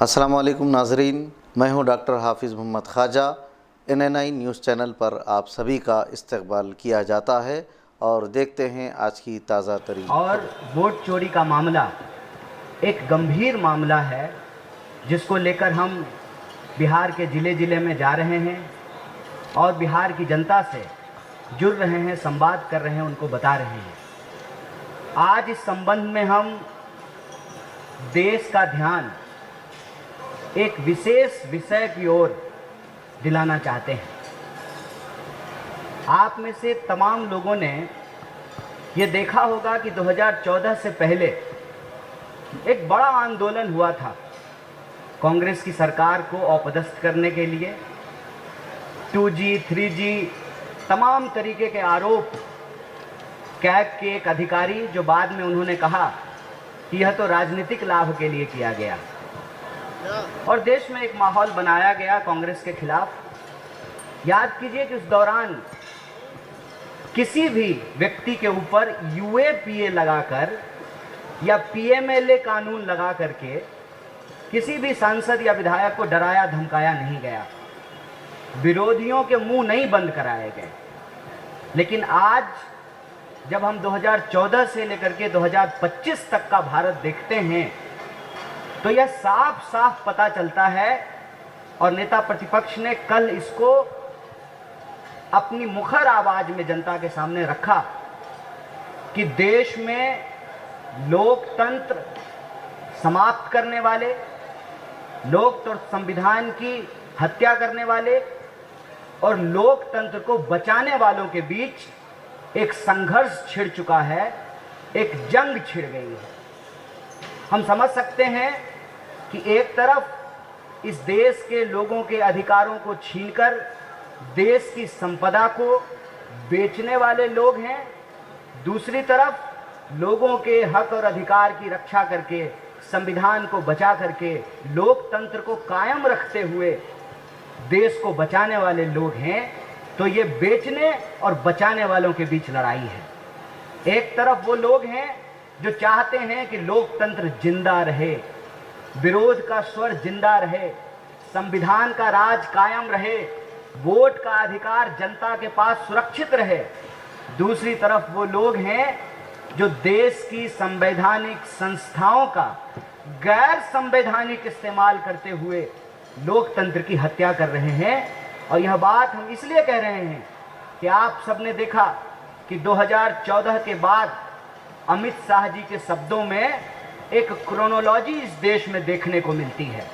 अस्सलाम वालेकुम नाजरीन, मैं हूं doctor Hafiz Mohammad Khwaja. NNI news channel पर आप सभी का इस्तकबाल किया जाता है और देखते हैं आज की ताज़ा तरीन। और वोट चोरी का मामला एक गंभीर मामला है जिसको लेकर हम बिहार के ज़िले ज़िले में जा रहे हैं और बिहार की जनता से जुड़ रहे हैं, संवाद कर रहे हैं, उनको बता रहे हैं। आज इस संबंध में हम देश का ध्यान एक विशेष विषय की ओर दिलाना चाहते हैं। आप में से तमाम लोगों ने ये देखा होगा कि 2014 से पहले एक बड़ा आंदोलन हुआ था कांग्रेस की सरकार को अपदस्थ करने के लिए। 2G, 3G तमाम तरीके के आरोप कैग के एक अधिकारी, जो बाद में उन्होंने कहा कि यह तो राजनीतिक लाभ के लिए किया गया, और देश में एक माहौल बनाया गया कांग्रेस के खिलाफ। याद कीजिए कि उस दौरान किसी भी व्यक्ति के ऊपर UAPA लगाकर या PMLA कानून लगा करके किसी भी सांसद या विधायक को डराया धमकाया नहीं गया, विरोधियों के मुंह नहीं बंद कराए गए। लेकिन आज जब हम 2014 से लेकर के 2025 तक का भारत देखते हैं तो यह साफ साफ पता चलता है, और नेता प्रतिपक्ष ने कल इसको अपनी मुखर आवाज में जनता के सामने रखा कि देश में लोकतंत्र समाप्त करने वाले, लोकतंत्र संविधान की हत्या करने वाले और लोकतंत्र को बचाने वालों के बीच एक संघर्ष छिड़ चुका है, एक जंग छिड़ गई है। हम समझ सकते हैं कि एक तरफ इस देश के लोगों के अधिकारों को छीनकर देश की संपदा को बेचने वाले लोग हैं, दूसरी तरफ लोगों के हक और अधिकार की रक्षा करके, संविधान को बचा करके, लोकतंत्र को कायम रखते हुए देश को बचाने वाले लोग हैं। तो ये बेचने और बचाने वालों के बीच लड़ाई है। एक तरफ वो लोग हैं जो चाहते हैं कि लोकतंत्र जिंदा रहे, विरोध का स्वर जिंदा रहे, संविधान का राज कायम रहे, वोट का अधिकार जनता के पास सुरक्षित रहे। दूसरी तरफ वो लोग हैं जो देश की संवैधानिक संस्थाओं का गैर संवैधानिक इस्तेमाल करते हुए लोकतंत्र की हत्या कर रहे हैं। और यह बात हम इसलिए कह रहे हैं कि आप सबने देखा कि 2014 के बाद अमित शाह जी के शब्दों में एक क्रोनोलॉजी इस देश में देखने को मिलती है।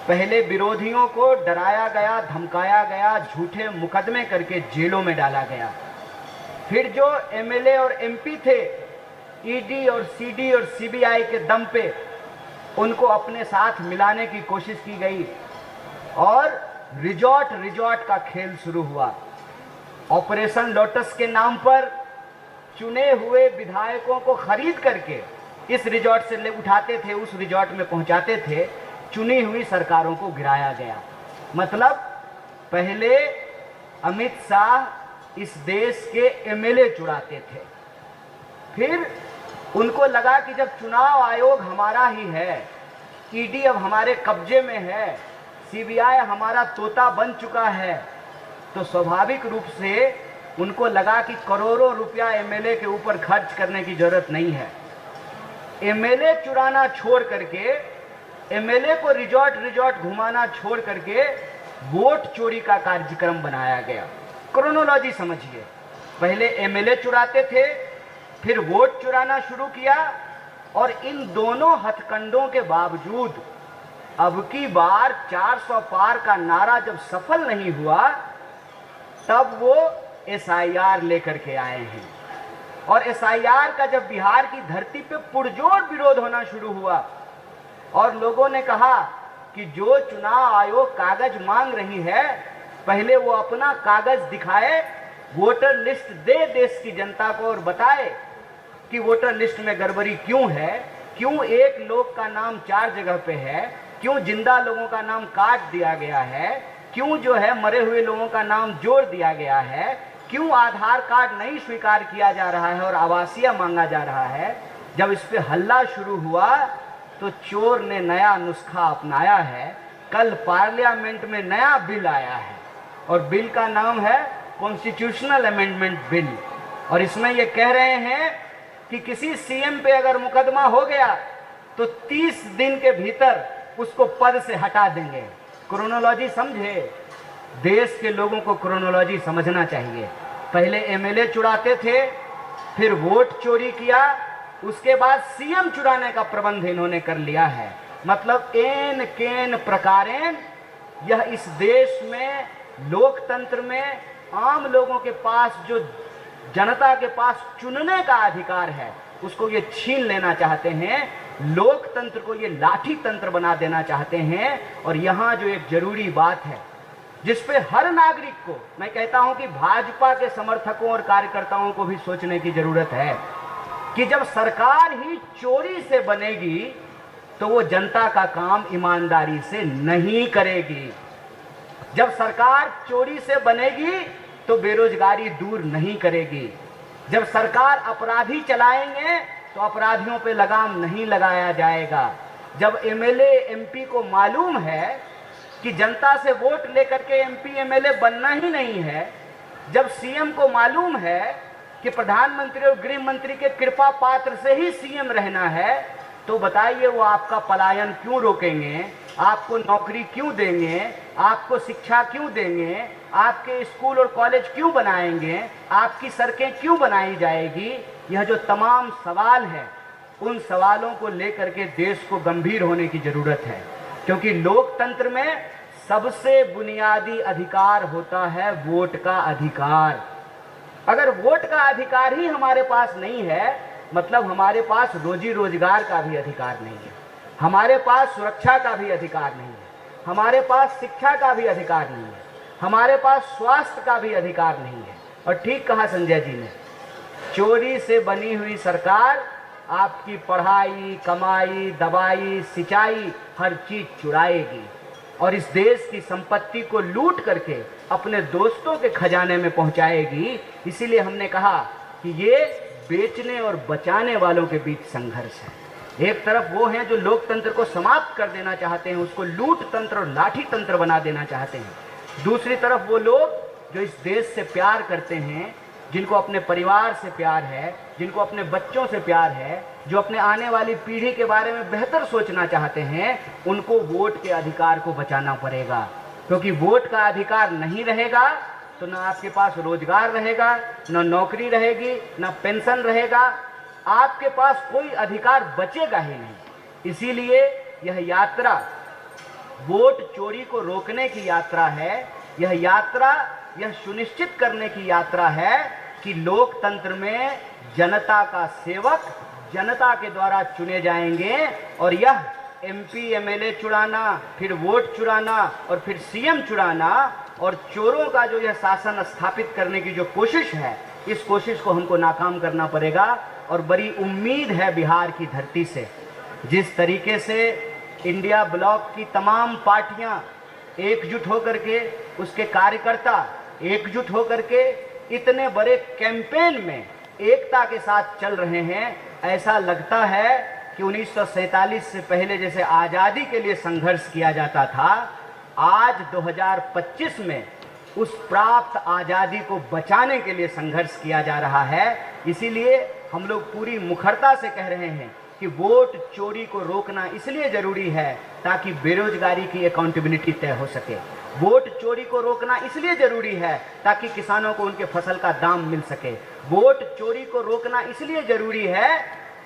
पहले विरोधियों को डराया गया, धमकाया गया, झूठे मुकदमे करके जेलों में डाला गया। फिर जो MLA और MP थे, ED और CD और CBI के दम पे उनको अपने साथ मिलाने की कोशिश की गई और रिजॉर्ट का खेल शुरू हुआ। ऑपरेशन लोटस के नाम पर चुने हुए विधायकों को खरीद करके इस रिजॉर्ट से ले उठाते थे, उस रिजॉर्ट में पहुंचाते थे, चुनी हुई सरकारों को गिराया गया। मतलब पहले अमित शाह इस देश के MLA चुराते थे, फिर उनको लगा कि जब चुनाव आयोग हमारा ही है, ED अब हमारे कब्जे में है, CBI हमारा तोता बन चुका है, तो स्वाभाविक रूप से उनको लगा कि करोड़ों रुपया MLA के ऊपर खर्च करने की जरूरत नहीं है। MLA चुराना छोड़ करके, MLA को रिजॉर्ट घुमाना छोड़ करके वोट चोरी का कार्यक्रम बनाया गया। क्रोनोलॉजी समझिए, पहले MLA चुराते थे, फिर वोट चुराना शुरू किया, और इन दोनों हथकंडों के बावजूद अब की बार 400 पार का नारा जब सफल नहीं हुआ, तब वो SIR लेकर के आए हैं। और SIR का जब बिहार की धरती पे पुरजोर विरोध होना शुरू हुआ और लोगों ने कहा कि जो चुनाव आयोग कागज मांग रही है, पहले वो अपना कागज दिखाए, वोटर लिस्ट दे देश की जनता को और बताए कि वोटर लिस्ट में गड़बड़ी क्यों है, क्यों एक लोग का नाम 4 जगह पे है, क्यों जिंदा लोगों का नाम काट दिया गया है, क्यों जो है मरे हुए लोगों का नाम जोड़ दिया गया है, क्यों आधार कार्ड नहीं स्वीकार किया जा रहा है और आवासीय मांगा जा रहा है। जब इस पे हल्ला शुरू हुआ तो चोर ने नया नुस्खा अपनाया है। कल पार्लियामेंट में नया बिल आया है और बिल का नाम है कॉन्स्टिट्यूशनल अमेंडमेंट बिल। और इसमें ये कह रहे हैं कि किसी सीएम पे अगर मुकदमा हो गया तो 30 दिन के भीतर उसको पद से हटा देंगे। क्रोनोलॉजी समझे, देश के लोगों को क्रोनोलॉजी समझना चाहिए। पहले एमएलए चुराते थे, फिर वोट चोरी किया, उसके बाद सीएम चुराने का प्रबंध इन्होंने कर लिया है। मतलब एन केन प्रकारेण यह इस देश में लोकतंत्र में आम लोगों के पास जो जनता के पास चुनने का अधिकार है उसको ये छीन लेना चाहते हैं। लोकतंत्र को ये लाठी तंत्र बना देना चाहते हैं। और यहाँ जो एक जरूरी बात है जिस पे हर नागरिक को, मैं कहता हूं कि भाजपा के समर्थकों और कार्यकर्ताओं को भी सोचने की जरूरत है कि जब सरकार ही चोरी से बनेगी तो वो जनता का काम ईमानदारी से नहीं करेगी। जब सरकार चोरी से बनेगी तो बेरोजगारी दूर नहीं करेगी। जब सरकार अपराधी चलाएंगे तो अपराधियों पे लगाम नहीं लगाया जाएगा। जब एमएलए एमपी को मालूम है कि जनता से वोट लेकर के एमपी एमएलए बनना ही नहीं है, जब सीएम को मालूम है कि प्रधानमंत्री और गृह मंत्री के कृपा पात्र से ही सीएम रहना है, तो बताइए वो आपका पलायन क्यों रोकेंगे, आपको नौकरी क्यों देंगे, आपको शिक्षा क्यों देंगे, आपके स्कूल और कॉलेज क्यों बनाएंगे, आपकी सड़कें क्यों बनाई जाएगी। यह जो तमाम सवाल है उन सवालों को लेकर के देश को गंभीर होने की जरूरत है। क्योंकि लोकतंत्र में सबसे बुनियादी अधिकार होता है वोट का अधिकार। अगर वोट का अधिकार ही हमारे पास नहीं है, मतलब हमारे पास रोजी रोजगार का भी अधिकार नहीं है, हमारे पास सुरक्षा का भी अधिकार नहीं है, हमारे पास शिक्षा का भी अधिकार नहीं है, हमारे पास स्वास्थ्य का भी अधिकार नहीं है। और ठीक कहा संजय जी ने, चोरी से बनी हुई सरकार आपकी पढ़ाई, कमाई, दवाई, सिंचाई हर चीज चुराएगी और इस देश की संपत्ति को लूट करके अपने दोस्तों के खजाने में पहुंचाएगी। इसीलिए हमने कहा कि ये बेचने और बचाने वालों के बीच संघर्ष है। एक तरफ वो हैं जो लोकतंत्र को समाप्त कर देना चाहते हैं, उसको लूट तंत्र और लाठी तंत्र बना देना चाहते हैं। दूसरी तरफ वो लोग जो इस देश से प्यार करते हैं, जिनको अपने परिवार से प्यार है, जिनको अपने बच्चों से प्यार है, जो अपने आने वाली पीढ़ी के बारे में बेहतर सोचना चाहते हैं, उनको वोट के अधिकार को बचाना पड़ेगा। क्योंकि वोट का अधिकार नहीं रहेगा तो ना आपके पास रोजगार रहेगा, ना नौकरी रहेगी, ना पेंशन रहेगा, आपके पास कोई अधिकार बचेगा ही नहीं। इसीलिए यह यात्रा वोट चोरी को रोकने की यात्रा है। यह यात्रा यह सुनिश्चित करने की यात्रा है कि लोकतंत्र में जनता का सेवक जनता के द्वारा चुने जाएंगे। और यह एमपी एमएलए चुराना, फिर वोट चुराना और फिर सीएम चुराना और चोरों का जो यह शासन स्थापित करने की जो कोशिश है, इस कोशिश को हमको नाकाम करना पड़ेगा। और बड़ी उम्मीद है बिहार की धरती से, जिस तरीके से इंडिया ब्लॉक की तमाम पार्टियां एकजुट होकर के, उसके कार्यकर्ता एकजुट होकर के इतने बड़े कैंपेन में एकता के साथ चल रहे हैं। ऐसा लगता है कि 1947 से पहले जैसे आज़ादी के लिए संघर्ष किया जाता था, आज 2025 में उस प्राप्त आज़ादी को बचाने के लिए संघर्ष किया जा रहा है। इसीलिए हम लोग पूरी मुखरता से कह रहे हैं कि वोट चोरी को रोकना इसलिए जरूरी है ताकि बेरोजगारी की अकाउंटेबिलिटी तय हो सके। वोट चोरी को रोकना इसलिए जरूरी है ताकि किसानों को उनके फसल का दाम मिल सके। वोट चोरी को रोकना इसलिए जरूरी है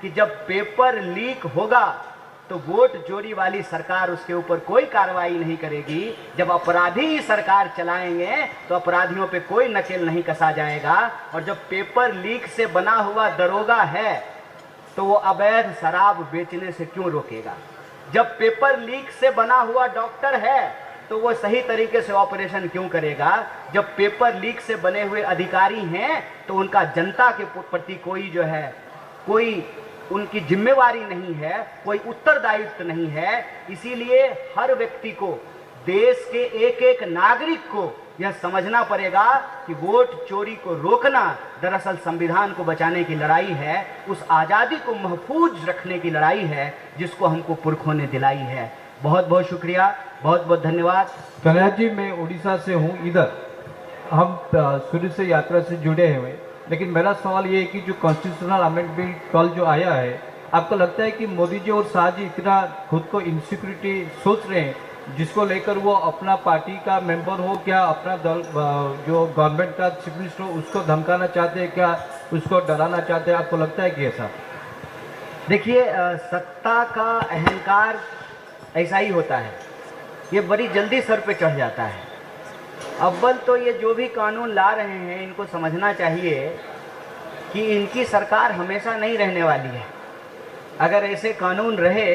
कि जब पेपर लीक होगा तो वोट चोरी वाली सरकार उसके ऊपर कोई कार्रवाई नहीं करेगी। जब अपराधी ही सरकार चलाएंगे तो अपराधियों पे कोई नकेल नहीं कसा जाएगा। और जब पेपर लीक से बना हुआ दरोगा है तो वो अवैध शराब बेचने से क्यों रोकेगा। जब पेपर लीक से बना हुआ डॉक्टर है तो वो सही तरीके से ऑपरेशन क्यों करेगा। जब पेपर लीक से बने हुए अधिकारी हैं तो उनका जनता के प्रति कोई जो है कोई उनकी जिम्मेवारी नहीं है, कोई उत्तरदायित्व नहीं है। इसीलिए हर व्यक्ति को देश के एक एक नागरिक को यह समझना पड़ेगा कि वोट चोरी को रोकना दरअसल संविधान को बचाने की लड़ाई है, उस आज़ादी को महफूज रखने की लड़ाई है जिसको हमको पुरखों ने दिलाई है। बहुत बहुत शुक्रिया, बहुत बहुत धन्यवाद। कन्हैया जी, मैं उड़ीसा से हूँ। इधर हम शुरू से यात्रा से जुड़े हुए, लेकिन मेरा सवाल ये है कि जो कॉन्स्टिट्यूशनल अमेंडमेंट कल जो आया है, आपको लगता है कि मोदी जी और शाह जी इतना खुद को इनसिक्योरिटी सोच रहे हैं जिसको लेकर वो अपना पार्टी का मेंबर हो, क्या अपना दल जो गवर्नमेंट का चीफ मिनिस्टर हो उसको धमकाना चाहते हैं, क्या उसको डराना चाहते हैं? आपको लगता है कि ऐसा? देखिए, सत्ता का अहंकार ऐसा ही होता है, ये बड़ी जल्दी सर पे चढ़ जाता है। अव्वल तो ये जो भी कानून ला रहे हैं इनको समझना चाहिए कि इनकी सरकार हमेशा नहीं रहने वाली है। अगर ऐसे कानून रहे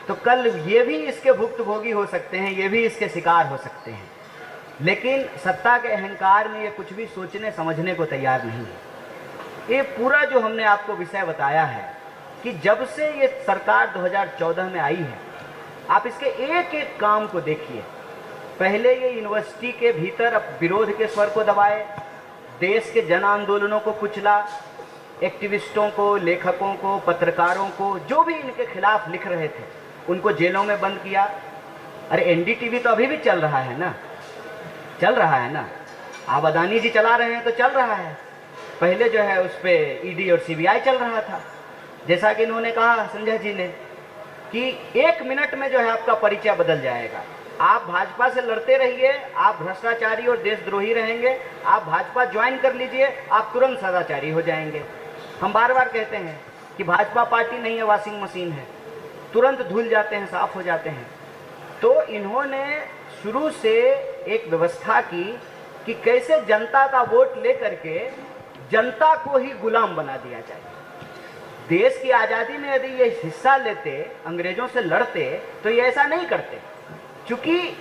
तो कल ये भी इसके भुक्तभोगी हो सकते हैं, ये भी इसके शिकार हो सकते हैं। लेकिन सत्ता के अहंकार में ये कुछ भी सोचने समझने को तैयार नहीं है। ये पूरा जो हमने आपको विषय बताया है कि जब से ये सरकार 2014 में आई है, आप इसके एक एक काम को देखिए। पहले ये यूनिवर्सिटी के भीतर विरोध के स्वर को दबाए, देश के जन आंदोलनों को कुचला, एक्टिविस्टों को, लेखकों को, पत्रकारों को, जो भी इनके खिलाफ लिख रहे थे उनको जेलों में बंद किया। अरे एनडीटीवी तो अभी भी चल रहा है ना, चल रहा है ना। आप अदानी जी चला रहे हैं तो चल रहा है। पहले जो है उस पर ईडी और सीबीआई चल रहा था। जैसा कि इन्होंने कहा संजय जी ने कि 1 मिनट में जो है आपका परिचय बदल जाएगा। आप भाजपा से लड़ते रहिए, आप भ्रष्टाचारी और देशद्रोही रहेंगे। आप भाजपा ज्वाइन कर लीजिए, आप तुरंत सदाचारी हो जाएंगे। हम बार बार कहते हैं कि भाजपा पार्टी नहीं है, वॉशिंग मशीन है, तुरंत धुल जाते हैं, साफ हो जाते हैं। तो इन्होंने शुरू से एक व्यवस्था की कि कैसे जनता का वोट लेकर के जनता को ही गुलाम बना दिया जाए। देश की आज़ादी में यदि ये हिस्सा लेते, अंग्रेजों से लड़ते, तो ये ऐसा नहीं करते। क्योंकि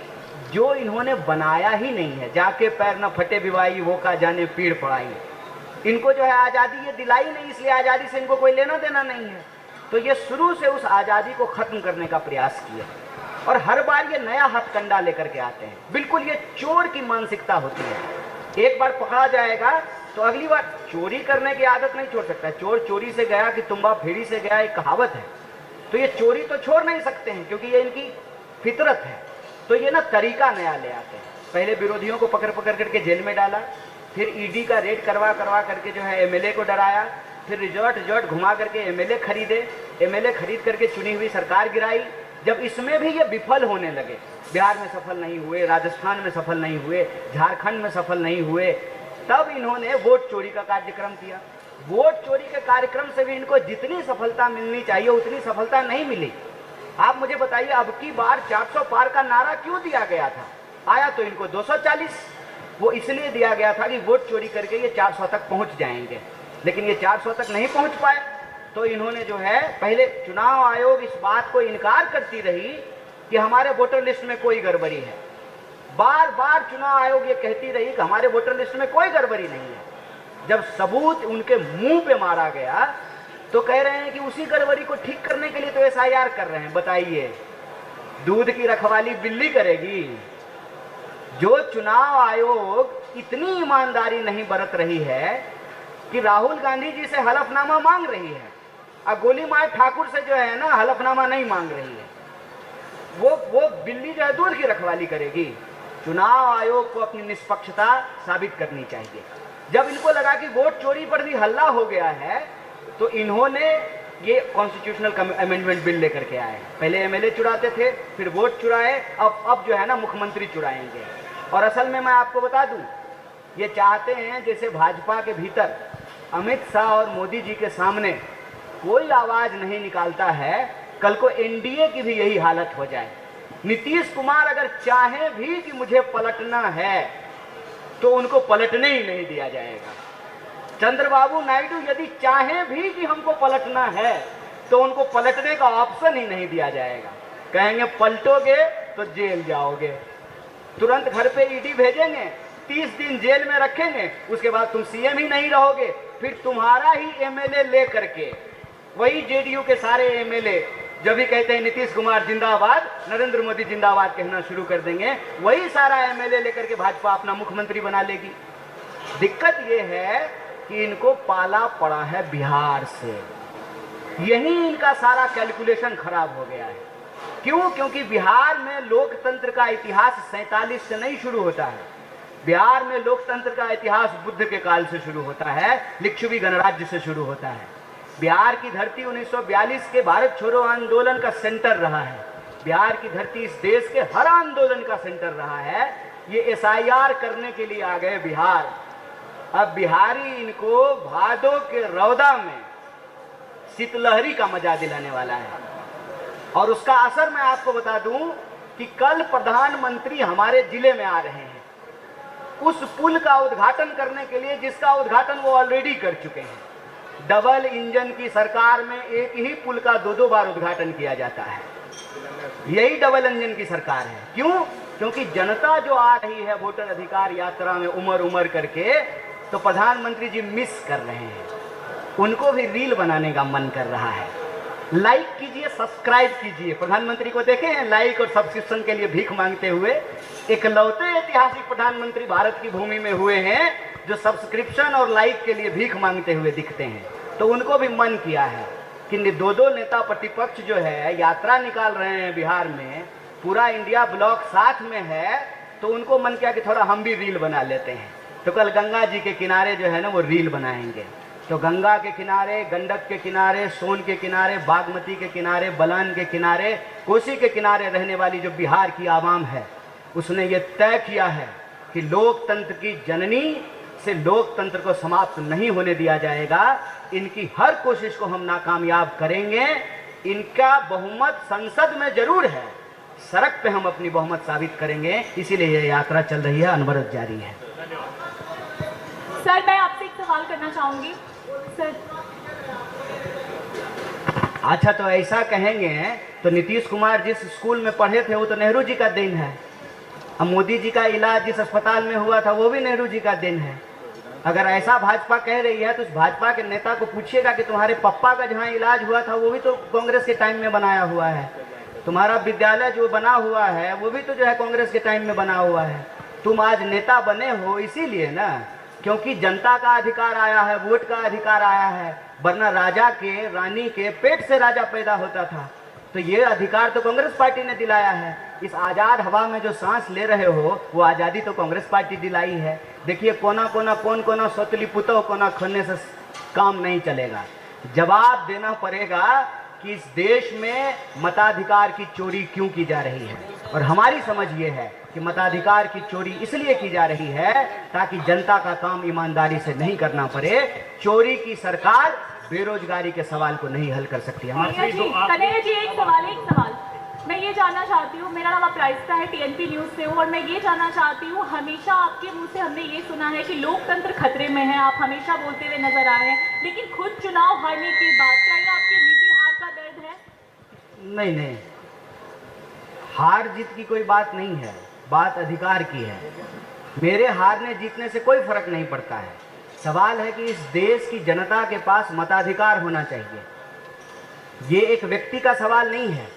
जो इन्होंने बनाया ही नहीं है, जाके पैर न फटे बिवाई वो का जाने पीड़ पड़ाई, इनको जो है आज़ादी ये दिलाई नहीं, इसलिए आज़ादी से इनको कोई लेना देना नहीं है। तो ये शुरू से उस आज़ादी को ख़त्म करने का प्रयास किया और हर बार ये नया हथकंडा लेकर के आते हैं। बिल्कुल ये चोर की मानसिकता होती है। एक बार पकड़ा जाएगा तो अगली बार चोरी करने की आदत नहीं छोड़ सकता। चोर चोरी से गया कि तुम्बा फेड़ी से गया, एक कहावत है। तो ये चोरी तो छोड़ नहीं सकते हैं क्योंकि ये इनकी फितरत है। तो ये ना तरीका नया ले आते हैं। पहले विरोधियों को पकड़ पकड़ करके जेल में डाला, फिर ईडी का रेड करवा करवा करके जो है एमएलए को डराया, फिर रिजॉर्ट घुमा करके एमएलए खरीदे, एमएलए खरीद करके चुनी हुई सरकार गिराई। जब इसमें भी ये विफल होने लगे, बिहार में सफल नहीं हुए, राजस्थान में सफल नहीं हुए, झारखंड में सफल नहीं हुए, तब इन्होंने वोट चोरी का कार्यक्रम किया। वोट चोरी के कार्यक्रम से भी इनको जितनी सफलता मिलनी चाहिए उतनी सफलता नहीं मिली। आप मुझे बताइए, अब की बार 400 पार का नारा क्यों दिया गया था? आया तो इनको 240। वो इसलिए दिया गया था कि वोट चोरी करके ये 400 तक पहुंच जाएंगे, लेकिन ये 400 तक नहीं पहुंच पाए। तो इन्होंने जो है, पहले चुनाव आयोग इस बात को इनकार करती रही कि हमारे वोटर लिस्ट में कोई गड़बड़ी है। बार बार चुनाव आयोग ये कहती रही कि हमारे वोटर लिस्ट में कोई गड़बड़ी नहीं है। जब सबूत उनके मुंह पे मारा गया तो कह रहे हैं कि उसी गड़बड़ी को ठीक करने के लिए तो एसआईआर कर रहे हैं। बताइए, दूध की रखवाली बिल्ली करेगी? जो चुनाव आयोग इतनी ईमानदारी नहीं बरत रही है कि राहुल गांधी जी से हलफनामा मांग रही है और गोली मार ठाकुर से जो है ना हलफनामा नहीं मांग रही है, वो बिल्ली जो है दूध की रखवाली करेगी? चुनाव आयोग को अपनी निष्पक्षता साबित करनी चाहिए। जब इनको लगा कि वोट चोरी पर भी हल्ला हो गया है तो इन्होंने ये कॉन्स्टिट्यूशनल अमेंडमेंट बिल लेकर के आए। पहले एमएलए चुराते थे, फिर वोट चुराए, अब जो है ना मुख्यमंत्री चुराएंगे। और असल में मैं आपको बता दूं, ये चाहते हैं जैसे भाजपा के भीतर अमित शाह और मोदी जी के सामने कोई आवाज नहीं निकालता है, कल को एनडीए की भी यही हालत हो जाए। नीतीश कुमार अगर चाहे भी कि मुझे पलटना है तो उनको पलटने ही नहीं दिया जाएगा। चंद्रबाबू नायडू यदि चाहे भी कि हमको पलटना है तो उनको पलटने का ऑप्शन ही नहीं दिया जाएगा। कहेंगे पलटोगे तो जेल जाओगे, तुरंत घर पे ईडी भेजेंगे, 30 दिन जेल में रखेंगे, उसके बाद तुम सीएम ही नहीं रहोगे। फिर तुम्हारा ही एमएलए ले करके वही जेडीयू के सारे एमएलए जब भी कहते हैं नीतीश कुमार जिंदाबाद, नरेंद्र मोदी जिंदाबाद कहना शुरू कर देंगे, वही सारा एमएलए लेकर के भाजपा अपना मुख्यमंत्री बना लेगी। दिक्कत ये है कि इनको पाला पड़ा है बिहार से, यही इनका सारा कैलकुलेशन खराब हो गया है। क्यों? क्योंकि बिहार में लोकतंत्र का इतिहास 47 से नहीं शुरू होता है। बिहार में लोकतंत्र का इतिहास बुद्ध के काल से शुरू होता है, लिच्छवी गणराज्य से शुरू होता है। बिहार की धरती 1942 के भारत छोड़ो आंदोलन का सेंटर रहा है। बिहार की धरती इस देश के हर आंदोलन का सेंटर रहा है। ये एसआईआर करने के लिए आ गए बिहार। अब बिहारी इनको भादो के रौदा में शीतलहरी का मजा दिलाने वाला है। और उसका असर मैं आपको बता दूं कि कल प्रधानमंत्री हमारे जिले में आ रहे हैं उस पुल का उद्घाटन करने के लिए, जिसका उद्घाटन वो ऑलरेडी कर चुके हैं। डबल इंजन की सरकार में एक ही पुल का 2-2 बार उद्घाटन किया जाता है। यही डबल इंजन की सरकार है। क्यों? क्योंकि जनता जो आ रही है वोटर अधिकार यात्रा में उमर उमर करके, तो प्रधानमंत्री जी मिस कर रहे हैं। उनको भी रील बनाने का मन कर रहा है। लाइक कीजिए, सब्सक्राइब कीजिए। प्रधानमंत्री को देखे हैं लाइक और सब्सक्रिप्शन के लिए भीख मांगते हुए? इकलौते ऐतिहासिक प्रधानमंत्री भारत की भूमि में हुए हैं जो सब्सक्रिप्शन और लाइक के लिए भीख मांगते हुए दिखते हैं। तो उनको भी मन किया है कि 2-2 नेता प्रतिपक्ष जो है यात्रा निकाल रहे हैं बिहार में, पूरा इंडिया ब्लॉक साथ में है, तो उनको मन किया कि थोड़ा हम भी रील बना लेते हैं। तो कल गंगा जी के किनारे जो है ना वो रील बनाएंगे। तो गंगा के किनारे, गंडक के किनारे, सोन के किनारे, बागमती के किनारे, बलान के किनारे, कोसी के किनारे रहने वाली जो बिहार की आवाम है, उसने ये तय किया है कि लोकतंत्र की जननी से लोकतंत्र को समाप्त नहीं होने दिया जाएगा। इनकी हर कोशिश को हम नाकामयाब करेंगे। इनका बहुमत संसद में जरूर है, सड़क पे हम अपनी बहुमत साबित करेंगे। इसीलिए यह यात्रा चल रही है, अनवरत जारी है। सर, मैं आपसे एक सवाल करना चाहूंगी सर। अच्छा, तो ऐसा कहेंगे तो नीतीश कुमार जिस स्कूल में पढ़े थे वो तो नेहरू जी का देन है। अब मोदी जी का इलाज जिस अस्पताल में हुआ था वो भी नेहरू जी का देन है। अगर ऐसा भाजपा कह रही है तो उस भाजपा के नेता को पूछिएगा कि तुम्हारे पप्पा का जहाँ इलाज हुआ था वो भी तो कांग्रेस के टाइम में बनाया हुआ है। तुम्हारा विद्यालय जो बना हुआ है वो भी तो जो है कांग्रेस के टाइम में बना हुआ है। तुम आज नेता बने हो इसीलिए ना, क्योंकि जनता का अधिकार आया है, वोट का अधिकार आया है। वरना राजा के, रानी के पेट से राजा पैदा होता था। तो ये अधिकार तो कांग्रेस पार्टी ने दिलाया है। इस आज़ाद हवा में जो सांस ले रहे हो वो आज़ादी तो कांग्रेस पार्टी दिलाई है। देखिए कोना कोना कौन कोना सोतली पुतो कोना खोने से काम नहीं चलेगा। जवाब देना पड़ेगा कि इस देश में मताधिकार की चोरी क्यों की जा रही है। और हमारी समझ ये है कि मताधिकार की चोरी इसलिए की जा रही है ताकि जनता का काम ईमानदारी से नहीं करना पड़े। चोरी की सरकार बेरोजगारी के सवाल को नहीं हल कर सकती। कन्हैया जी, एक सवाल मैं ये जानना चाहती हूँ। मेरा नाम अपराजिता है, टीएनपी न्यूज़ से हूँ, और मैं ये जानना चाहती हूँ, हमेशा आपके मुंह से हमने ये सुना है कि लोकतंत्र खतरे में है। आप हमेशा बोलते हुए नजर आए हैं, लेकिन खुद चुनाव हारने की बात, क्या ये आपके निजी हार का दर्द है? नहीं, हार जीत की कोई बात नहीं है, बात अधिकार की है। मेरे हारने जीतने से कोई फर्क नहीं पड़ता है। सवाल है कि इस देश की जनता के पास मताधिकार होना चाहिए। ये एक व्यक्ति का सवाल नहीं है,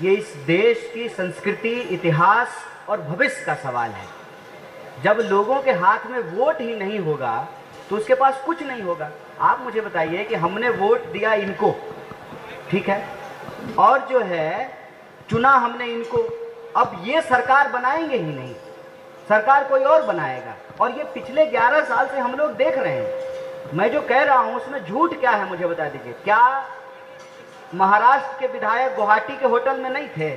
ये इस देश की संस्कृति, इतिहास और भविष्य का सवाल है। जब लोगों के हाथ में वोट ही नहीं होगा तो उसके पास कुछ नहीं होगा। आप मुझे बताइए कि हमने वोट दिया इनको, ठीक है, और जो है चुना हमने इनको, अब ये सरकार बनाएंगे ही नहीं, सरकार कोई और बनाएगा। और ये पिछले 11 साल से हम लोग देख रहे हैं। मैं जो कह रहा हूं उसमें झूठ क्या है मुझे बता दीजिए। क्या महाराष्ट्र के विधायक गुवाहाटी के होटल में नहीं थे?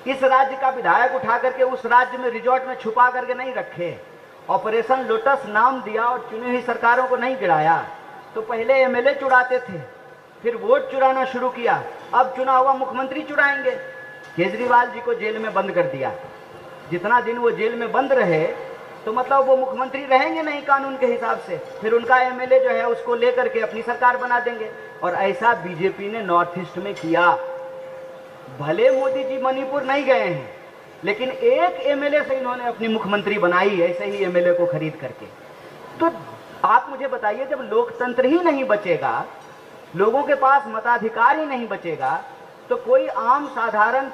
इस राज्य का विधायक उठा करके उस राज्य में रिजॉर्ट में छुपा करके नहीं रखे? ऑपरेशन लोटस नाम दिया और चुनी हुई सरकारों को नहीं गिराया। तो पहले एमएलए चुराते थे, फिर वोट चुराना शुरू किया, अब चुना हुआ मुख्यमंत्री चुराएंगे। केजरीवाल जी को जेल में बंद कर दिया। जितना दिन वो जेल में बंद रहे तो मतलब वो मुख्यमंत्री रहेंगे नहीं कानून के हिसाब से। फिर उनका एमएलए जो है उसको लेकर के अपनी सरकार बना देंगे। और ऐसा बीजेपी ने नॉर्थ ईस्ट में किया। भले मोदी जी मणिपुर नहीं गए हैं, लेकिन एक एमएलए से इन्होंने अपनी मुख्यमंत्री बनाई, ऐसे ही एमएलए को खरीद करके। तो आप मुझे बताइए, जब लोकतंत्र ही नहीं बचेगा, लोगों के पास मताधिकार ही नहीं बचेगा, तो कोई आम साधारण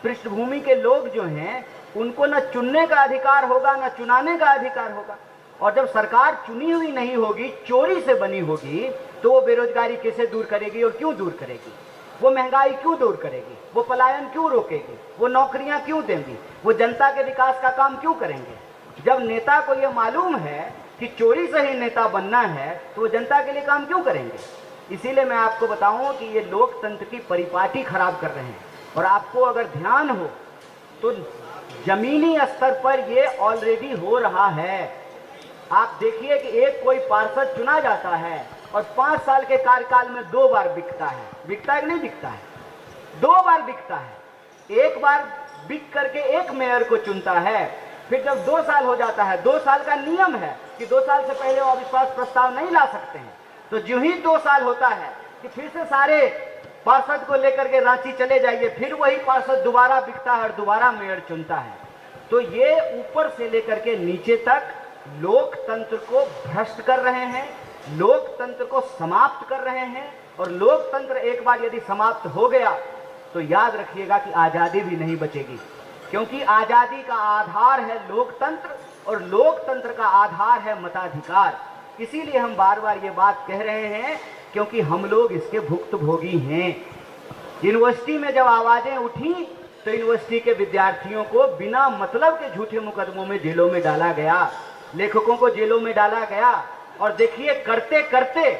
पृष्ठभूमि के लोग जो हैं उनको न चुनने का अधिकार होगा न चुनाने का अधिकार होगा। और जब सरकार चुनी हुई नहीं होगी, चोरी से बनी होगी, तो वो बेरोजगारी कैसे दूर करेगी और क्यों दूर करेगी? वो महंगाई क्यों दूर करेगी? वो पलायन क्यों रोकेगी? वो नौकरियां क्यों देंगी? वो जनता के विकास का काम क्यों करेंगे? जब नेता को ये मालूम है कि चोरी से ही नेता बनना है, तो वो जनता के लिए काम क्यों करेंगे? इसीलिए मैं आपको बताऊं कि ये लोकतंत्र की परिपाटी खराब कर रहे हैं। और आपको अगर ध्यान हो तो जमीनी स्तर पर ये ऑलरेडी हो रहा है। आप देखिए कि एक कोई पार्षद चुना जाता है और 5 साल के कार्यकाल में 2 बार बिकता है। बिकता है कि नहीं बिकता है? 2 बार बिकता है। एक बार बिक करके एक मेयर को चुनता है, फिर जब 2 साल हो जाता है, 2 साल का नियम है कि 2 साल से पहले वो अविश्वास प्रस्ताव नहीं ला सकते हैं, तो जो ही 2 साल होता है कि फिर से सारे पार्षद को लेकर के रांची चले जाइए, फिर वही पार्षद दोबारा बिकता है और दोबारा मेयर चुनता है। तो ये ऊपर से लेकर के नीचे तक लोकतंत्र को भ्रष्ट कर रहे हैं, लोकतंत्र को समाप्त कर रहे हैं। और लोकतंत्र एक बार यदि समाप्त हो गया तो याद रखिएगा कि आज़ादी भी नहीं बचेगी, क्योंकि आज़ादी का आधार है लोकतंत्र और लोकतंत्र का आधार है मताधिकार। इसीलिए हम बार बार ये बात कह रहे हैं, क्योंकि हम लोग इसके भुक्तभोगी हैं। यूनिवर्सिटी में जब आवाज़ें उठी तो यूनिवर्सिटी के विद्यार्थियों को बिना मतलब के झूठे मुकदमों में जेलों में डाला गया, लेखकों को जेलों में डाला गया। और देखिए करते करते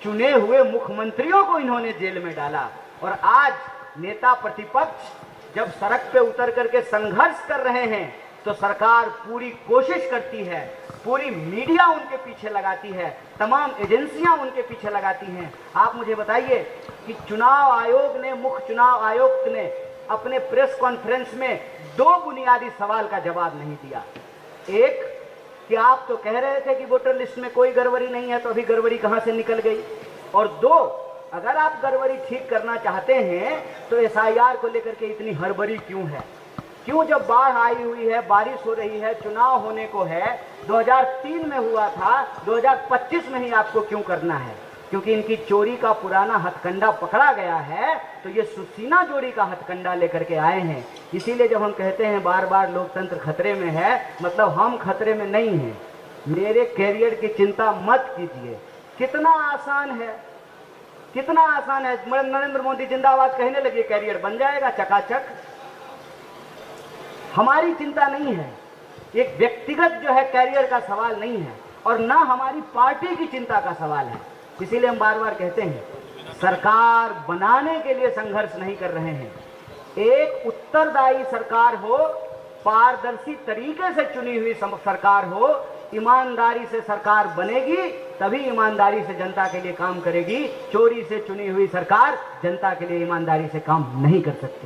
चुने हुए मुख्यमंत्रियों को इन्होंने जेल में डाला। और आज नेता प्रतिपक्ष जब सड़क पे उतर करके संघर्ष कर रहे हैं तो सरकार पूरी कोशिश करती है, पूरी मीडिया उनके पीछे लगाती है, तमाम एजेंसियां उनके पीछे लगाती हैं। आप मुझे बताइए कि चुनाव आयोग ने, मुख्य चुनाव आयुक्त ने अपने प्रेस कॉन्फ्रेंस में 2 बुनियादी सवाल का जवाब नहीं दिया। एक कि आप तो कह रहे थे कि वोटर लिस्ट में कोई गड़बड़ी नहीं है, तो अभी गड़बड़ी कहां से निकल गई? और 2, अगर आप गड़बड़ी ठीक करना चाहते हैं तो एसआईआर को लेकर के इतनी हड़बड़ी क्यों है? क्यों जब बाढ़ आई हुई है, बारिश हो रही है, चुनाव होने को है, 2003 में हुआ था, 2025 में ही आपको क्यों करना है? क्योंकि इनकी चोरी का पुराना हथकंडा पकड़ा गया है, तो ये सुसीना चोरी का हथकंडा लेकर के आए हैं। इसीलिए जब हम कहते हैं बार बार लोकतंत्र खतरे में है, मतलब हम खतरे में नहीं हैं। मेरे कैरियर की चिंता मत कीजिए। कितना आसान है, कितना आसान है। नरेंद्र मोदी जिंदाबाद कहने लगे, कैरियर बन जाएगा चकाचक। हमारी चिंता नहीं है, एक व्यक्तिगत जो है कैरियर का सवाल नहीं है, और ना हमारी पार्टी की चिंता का सवाल है। इसीलिए हम बार बार कहते हैं सरकार बनाने के लिए संघर्ष नहीं कर रहे हैं। एक उत्तरदायी सरकार हो, पारदर्शी तरीके से चुनी हुई सरकार हो, ईमानदारी से सरकार बनेगी, तभी ईमानदारी से जनता के लिए काम करेगी। चोरी से चुनी हुई सरकार जनता के लिए ईमानदारी से काम नहीं कर सकती।